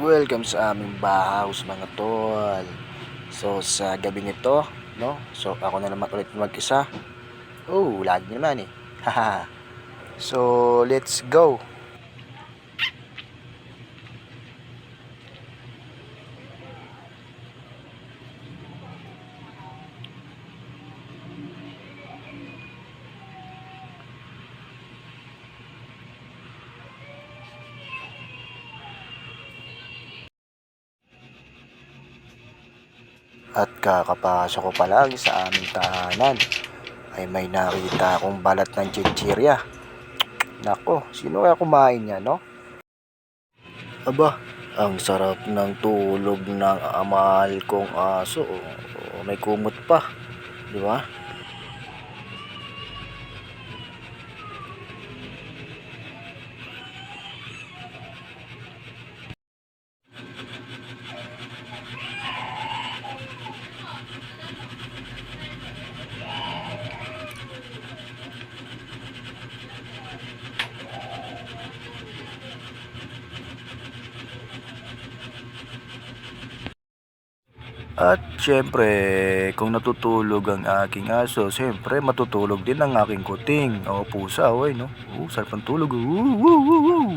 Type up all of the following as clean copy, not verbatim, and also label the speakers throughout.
Speaker 1: Welcome sa aming bahaus mga tol. So sa gabi nito, no? So ako na naman ulit mag-isa. Oh, lagi naman eh. Haha. So let's go. At kakapasok ko pa lang sa aming tahanan ay may nakita akong balat ng chichirya. Nako, sino kaya kumain niya, no? Aba, ang sarap ng tulog ng mahal kong aso. May kumot pa, di ba? At syempre, kung natutulog ang aking aso, syempre matutulog din ang aking kuting. O pusa, oy, no? Sarap ng tulog. Woo, woo, woo, woo.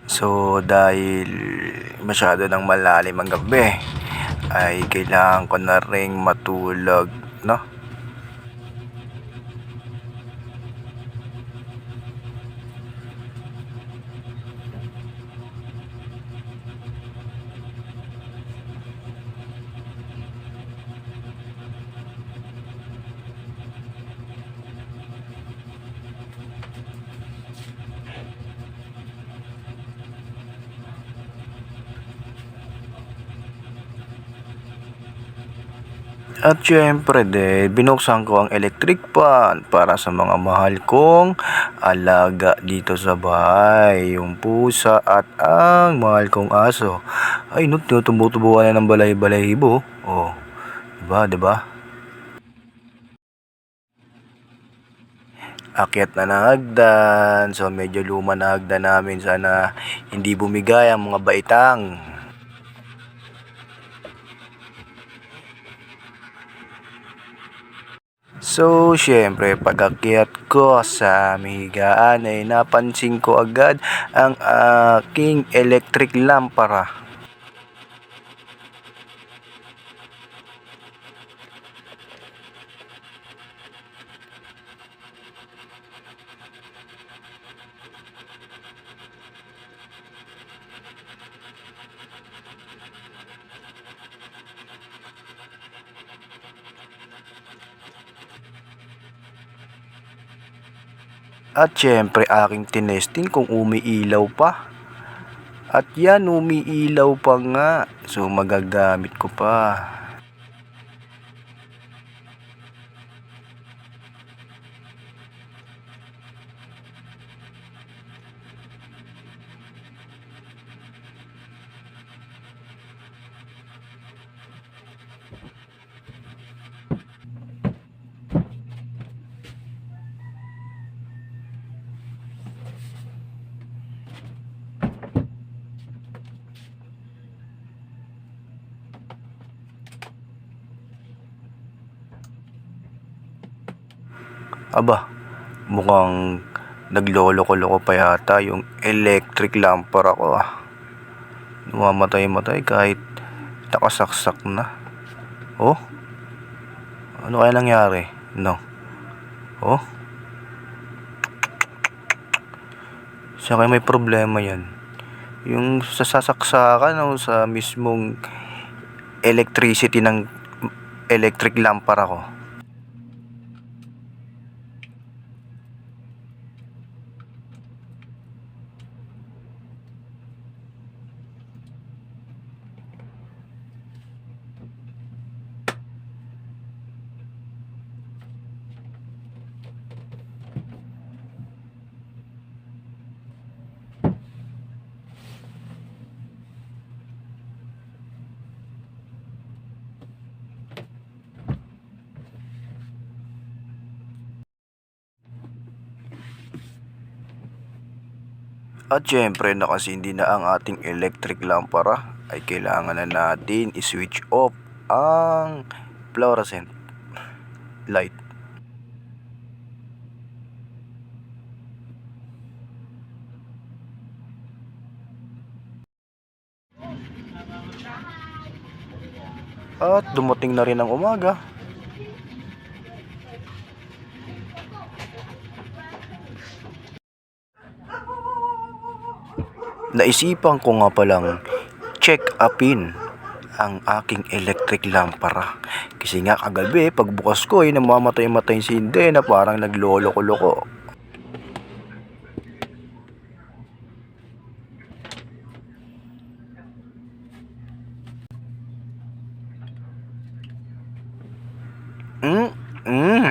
Speaker 1: So, dahil masyado ng malalim ang gabi, ay kailangan ko na ring matulog, no? At syempre binuksan ko ang electric fan para sa mga mahal kong alaga dito sa bahay. Yung pusa at ang mahal kong aso. Ay, no, tinutubo-tubuan na ng balay-balahibo. Oh, diba, diba? Akyat na ng hagdan. So, medyo luma na hagdan namin. Sana hindi bumigay ang mga baitang. So, syempre, pag-akyat ko sa mihigaan ay napansin ko agad ang aking electric lampara. At syempre, aking tinesting kung umiilaw pa. At yan, umiilaw pa nga. So, magagamit ko pa. Aba, mukhang nagloloko-loko pa yata yung electric lampara ko ah. Namamatay-matay kahit nakasaksak na. Oh, ano kaya nangyari? No. Oh, siya kaya may problema yan. Yung sasaksakan o sa mismong electricity ng electric lampara ko. At syempre nakasindi na ang ating electric lampara ay kailangan na natin i-switch off ang fluorescent light. At dumating na rin ang umaga. Naisipan ko nga palang check upin ang aking electric lampara. Kasi nga kagabi pagbukas ko ay namamatay-matay sindi na parang nagloloko-loko. Mm, mm,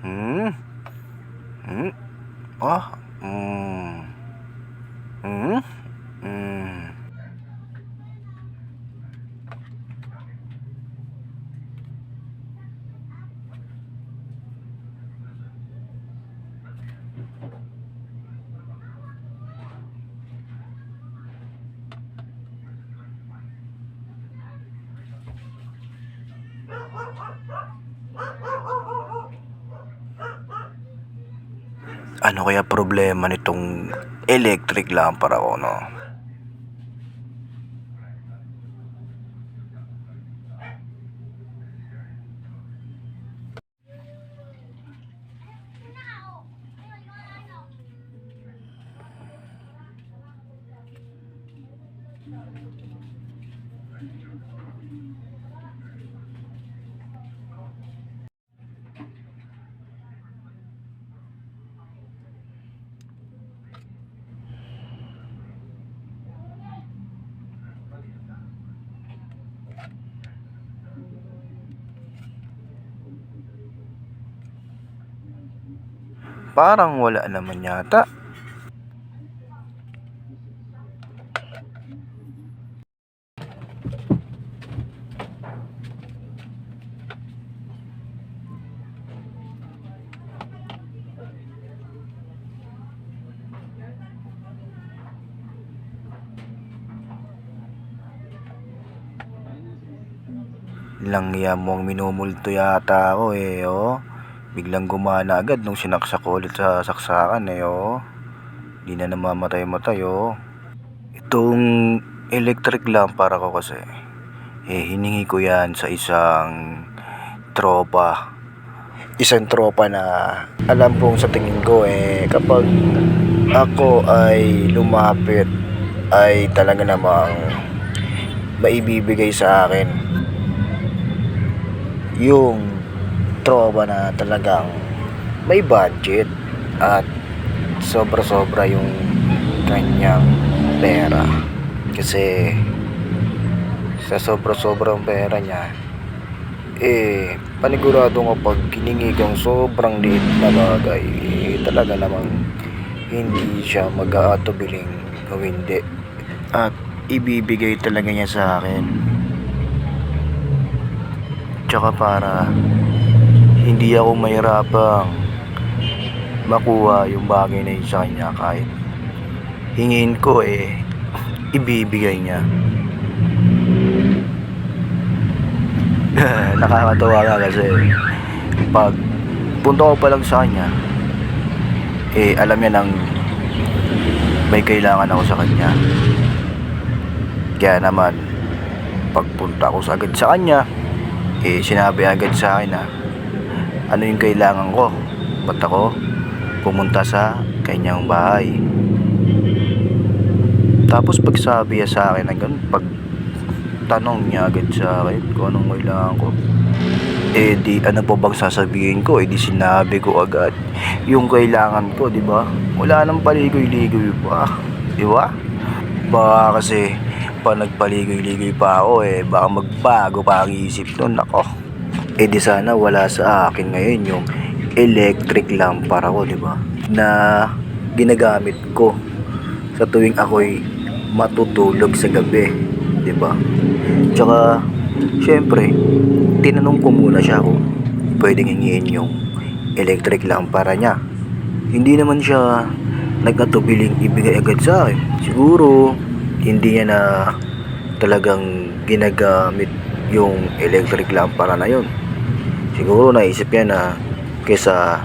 Speaker 1: mm, mm, ah, mm, mm, mm. Ano kaya problema nitong electric lampara ko, no? Parang wala naman yata. Langya mong minumulto yata ako oh. Biglang gumana agad nung sinaksak ko ulit sa saksakan oh. Di na namamatay-matay oh. Itong electric lampara ko kasi, hiningi ko yan sa isang tropa. Isang tropa na alam kong sa tingin ko kapag ako ay lumapit ay talaga namang maibibigay sa akin yung tropa na talagang may budget at sobra-sobra yung kanyang pera. Kasi sa sobra-sobrang pera niya panigurado nga pag hiningi kang sobrang liit na bagay talaga namang hindi siya mag-aatubiling o hindi at ibibigay talaga niya sa akin. Tsaka para hindi ako mahirapang makuha yung bagay na yun sa kanya, kahit hingin ko ibibigay niya. Nakakatawa nga kasi pag punta ko pa lang sa kanya alam niya nang may kailangan ako sa kanya. Kaya naman pagpunta ko agad sa kanya sinabi agad sa akin na ano yung kailangan ko, ba't ako pumunta sa kanyang bahay. Tapos pagsabi niya sa akin ng ganun, pag tanong niya agad sa akin kung anong kailangan ko, di ano po bang sasabihin ko, di sinabi ko agad yung kailangan ko, di ba? Wala nang paligoy-ligoy pa, di ba? Baka kasi pag nagpaligoy-ligoy pa ako baka magbago pa ang isip nun ako. Di sana wala sa akin ngayon yung electric lampara ko, di ba? Na ginagamit ko sa tuwing ako'y matutulog sa gabi, di ba? Tsaka syempre tinanong ko muna siya kung pwedeng hingin yung electric lampara niya. Hindi naman siya nagkatubiling ibigay agad sa akin. Siguro hindi niya na talagang ginagamit yung electric lampara na yon. Siguro naisip niya na kaysa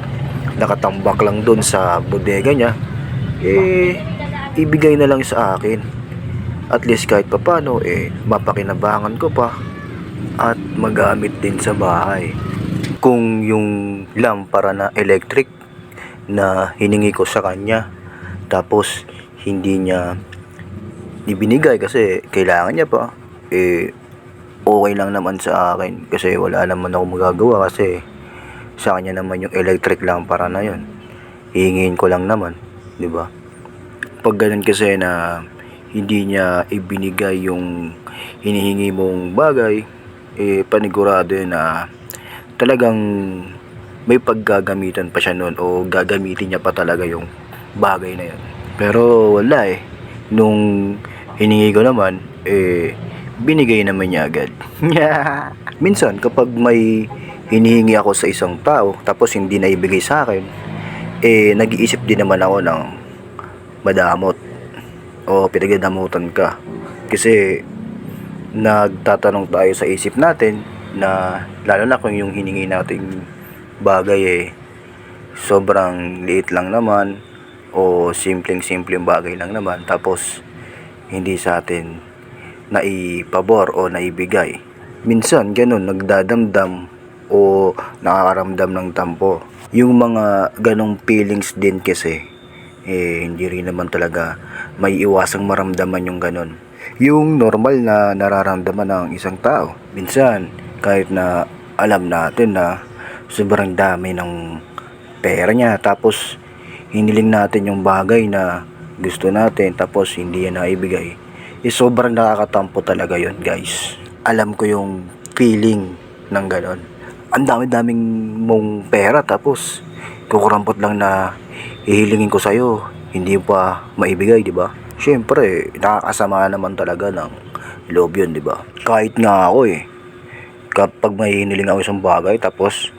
Speaker 1: nakatambak lang doon sa bodega niya, ibigay na lang sa akin. At least kahit papano, mapakinabangan ko pa at magamit din sa bahay. Kung yung lampara na electric na hiningi ko sa kanya, tapos hindi niya ibinigay kasi kailangan niya pa, okay lang naman sa akin kasi wala naman ako magagawa kasi sa kanya naman yung electric lampara na yun. Hihingin ko lang naman, di ba? Pag ganun kasi na hindi niya ibinigay yung hinihingi mong bagay, panigurado yun na talagang may paggagamitan pa siya nun o gagamitin niya pa talaga yung bagay na yun. Pero wala nung hiningi ko naman, binigay naman niya agad. Minsan kapag may hinihingi ako sa isang tao tapos hindi na ibigay sa akin, nag-iisip din naman ako ng madamot o pinagdadamutan ka. Kasi nagtatanong tayo sa isip natin na lalo na kung yung hiningi nating bagay sobrang liit lang naman o simpleng bagay lang naman, tapos hindi sa atin naipabor o naibigay. Minsan ganun, nagdadamdam o nakakaramdam ng tampo. Yung mga ganong feelings din kasi, hindi rin naman talaga may iwasang maramdaman yung ganon. Yung normal na nararamdaman ng isang tao. Minsan, kahit na alam natin na sobrang dami ng pera niya, tapos hiniling natin yung bagay na gusto natin, tapos hindi yan naibigay, sobrang nakakatampo talaga yon, guys. Alam ko yung feeling ng ganon. Ang dami-daming mong pera tapos kukurampot lang na hihilingin ko sa'yo, hindi pa maibigay, di ba? Syempre, nakakasama naman talaga ng loob yun, di ba? Kahit nga ako kapag may hiniling ako isang bagay tapos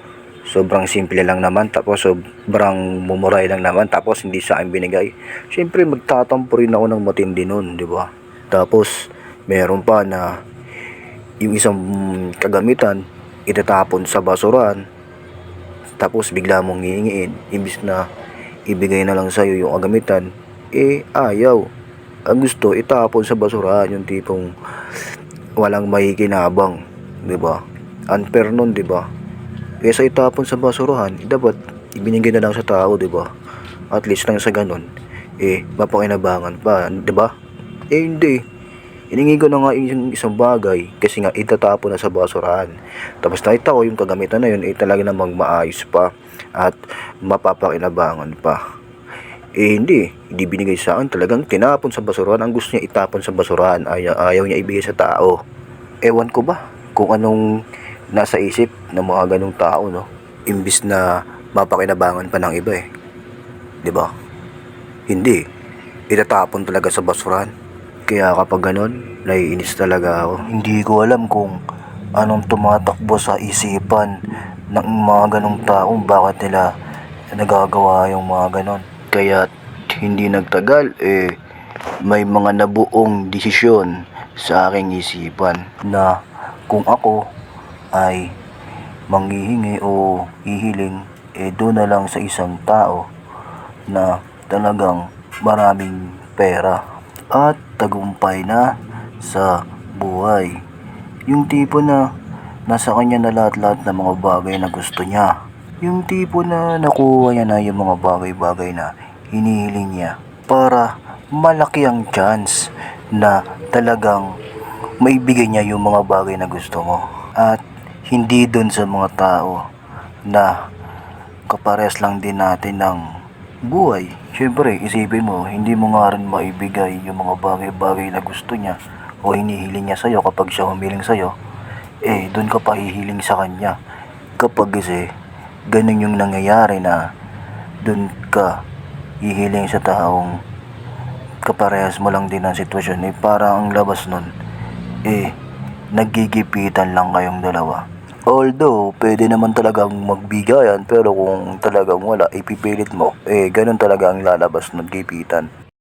Speaker 1: sobrang simple lang naman, tapos sobrang mumuray lang naman, tapos hindi sa akin binigay, syempre magtatampo rin ako ng matindi nun, di ba? Tapos meron pa na yung isang kagamitan itatapon sa basurahan, tapos bigla mong hihingiin, imbis na ibigay na lang sa'yo yung kagamitan, ayaw. Ang gusto itapon sa basurahan, yung tipong walang makikinabang, di ba? Unfair nun, di ba? Kaysa itapon sa basurahan, dapat ibinigay na lang sa tao, di ba? At least lang sa ganun, mapakinabangan pa, di ba? Hindi. Hiningi ko na nga yung isang bagay kasi nga itatapon na sa basurahan. Tapos nakita ko yung kagamitan na yun, talaga namang maayos pa at mapapakinabangan pa. Hindi binigay sa akin, talagang tinapon sa basurahan. Ang gusto niya itapon sa basurahan, ayaw niya ibigay sa tao. Ewan ko ba kung anong nasa isip ng mga ganong tao, no? Imbis na mapakinabangan pa ng iba, di ba? Hindi, itatapon talaga sa basurahan. Kaya kapag ganon, naiinis talaga ako. Hindi ko alam kung anong tumatakbo sa isipan ng mga ganong tao, bakit nila nagagawa yung mga ganon. Kaya hindi nagtagal, may mga nabuong desisyon sa aking isipan na kung ako ay manghihingi o hihiling, doon na lang sa isang tao na talagang maraming pera at tagumpay na sa buhay. Yung tipo na nasa kanya na lahat-lahat ng mga bagay na gusto niya. Yung tipo na nakuha niya na yung mga bagay-bagay na hinihiling niya, para malaki ang chance na talagang maibigay niya yung mga bagay na gusto mo. At hindi dun sa mga tao na kapares lang din natin ng buhay. Siyempre, isipin mo, hindi mo nga rin maibigay yung mga bagay-bagay na gusto niya o hinihiling niya sa'yo kapag siya humiling sa'yo, dun ka pa hihiling sa kanya. Kapag kasi, ganun yung nangyayari na dun ka hihiling sa taong kaparehas mo lang din ang sitwasyon, parang ang labas nun, naggigipitan lang kayong dalawa. Although, pwede naman talagang magbigayan pero kung talagang wala, ipipilit mo, ganun talaga ang lalabas ng gipitan.